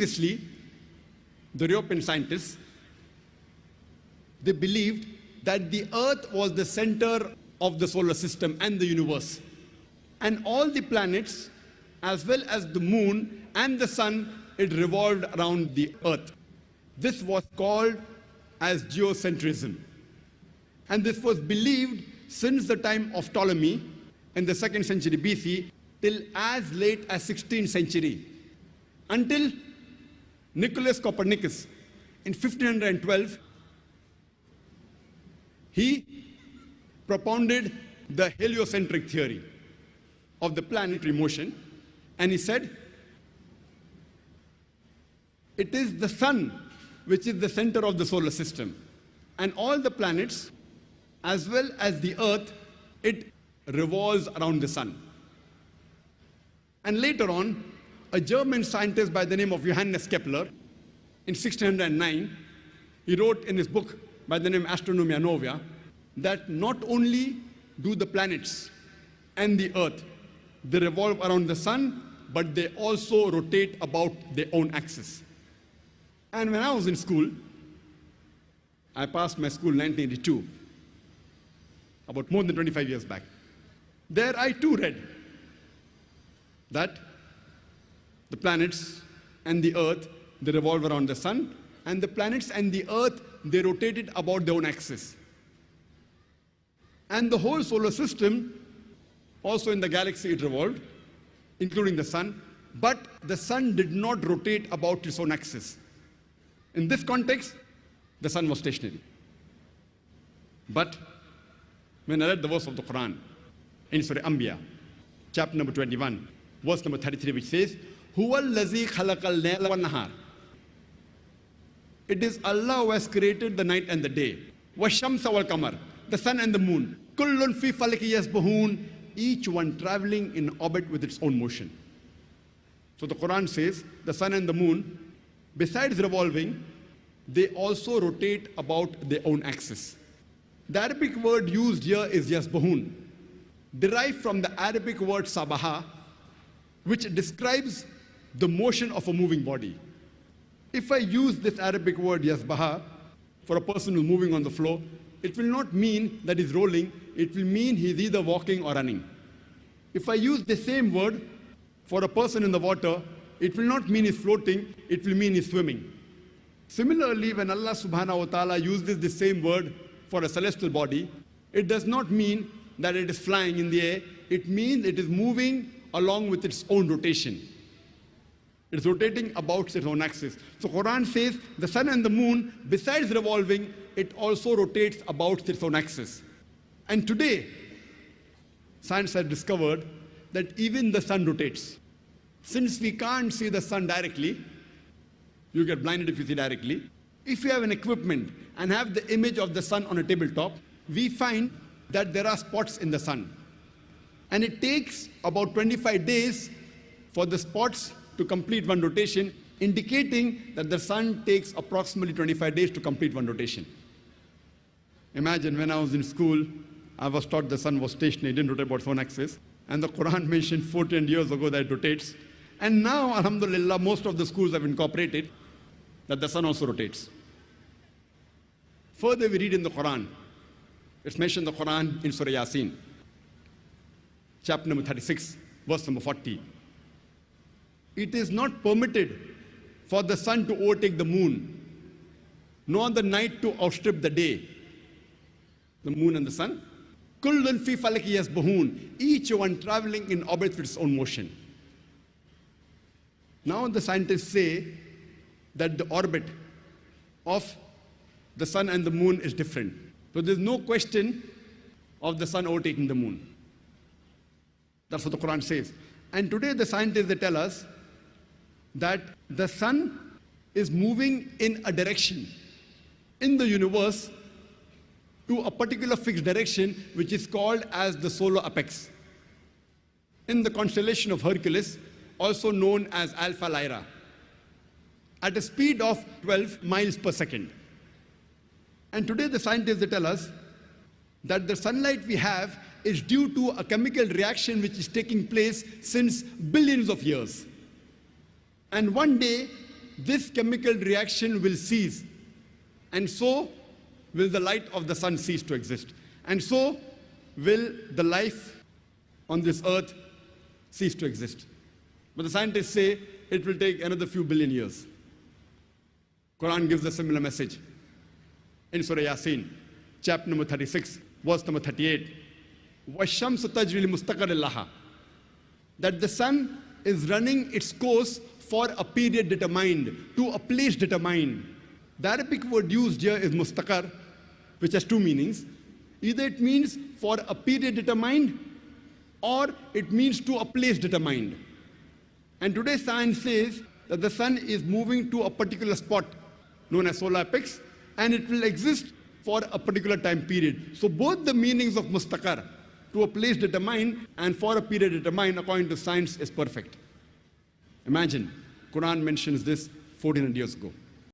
Previously, the European scientists, they believed that the Earth was the center of the solar system and the universe. And all the planets, as well as the moon and the sun, it revolved around the Earth. This was called as geocentrism. And this was believed since the time of Ptolemy in the 2nd century BC till as late as 16th century, until Nicholas Copernicus in 1512, he propounded the heliocentric theory of the planetary motion, and he said, it is the sun which is the center of the solar system, and all the planets, as well as the Earth, it revolves around the sun. And later on, a German scientist by the name of Johannes Kepler, in 1609, he wrote in his book by the name Astronomia Novia, that not only do the planets and the Earth, they revolve around the sun, but they also rotate about their own axis. And when I was in school, I passed my school in 1982, about more than 25 years back. There I too read that the planets and the Earth, they revolve around the sun, and the planets and the Earth, they rotated about their own axis. And the whole solar system, also in the galaxy, it revolved, including the sun, but the sun did not rotate about its own axis. In this context, the sun was stationary. But when I read the verse of the Quran in Surah Anbiya, chapter number 21, verse number 33, which says, Huwa allazi khalaqal layla wan nahar. It is Allah who has created the night and the day. والشمس والقمر, the sun and the moon. كل في فلك يسبحون, each one traveling in orbit with its own motion. So the Quran says the sun and the moon, besides revolving, they also rotate about their own axis. The Arabic word used here is yasbahun, derived from the Arabic word sabaha, which describes the motion of a moving body. If I use this Arabic word yasbaha for a person who's moving on the floor, it will not mean that he's rolling, it will mean he's either walking or running. If I use the same word for a person in the water, it will not mean he's floating, it will mean he's swimming. Similarly, when Allah subhanahu wa ta'ala uses the same word for a celestial body, it does not mean that it is flying in the air, it means it is moving along with its own rotation. It's rotating about its own axis. So Quran says the sun and the moon, besides revolving, it also rotates about its own axis. And today, science has discovered that even the sun rotates. Since we can't see the sun directly, you get blinded if you see directly. If you have an equipment and have the image of the sun on a tabletop, we find that there are spots in the sun. And it takes about 25 days for the spots to complete one rotation, indicating that the sun takes approximately 25 days to complete one rotation. Imagine when I was in school, I was taught the sun was stationary, it didn't rotate about its own axis. And the Quran mentioned 14 years ago that it rotates. And now, alhamdulillah, most of the schools have incorporated that the sun also rotates. Further, we read in the Quran, it's mentioned in the Quran in Surah Yasin, chapter number 36, verse number 40. It is not permitted for the sun to overtake the moon, nor the night to outstrip the day. The moon and the sun. Kullun fi falaki yasbahun, each one traveling in orbit with its own motion. Now the scientists say that the orbit of the sun and the moon is different. So there's no question of the sun overtaking the moon. That's what the Quran says. And today the scientists, they tell us that the sun is moving in a direction in the universe to a particular fixed direction, which is called as the solar apex. In the constellation of Hercules, also known as Alpha Lyra, at a speed of 12 miles per second. And today the scientists, they tell us that the sunlight we have is due to a chemical reaction which is taking place since billions of years. And one day, this chemical reaction will cease. And so will the light of the sun cease to exist. And so will the life on this earth cease to exist. But the scientists say it will take another few billion years. Quran gives a similar message. In Surah Yasin, chapter number 36, verse number 38, والشمس تجري لمستقر لها, that the sun is running its course for a period determined, to a place determined. The Arabic word used here is mustaqar, which has two meanings. Either it means for a period determined, or it means to a place determined. And today science says that the sun is moving to a particular spot known as solar apex, and it will exist for a particular time period. So both the meanings of mustaqar, to a place determined and for a period determined according to science, is perfect. Imagine, Quran mentions this 1400 years ago.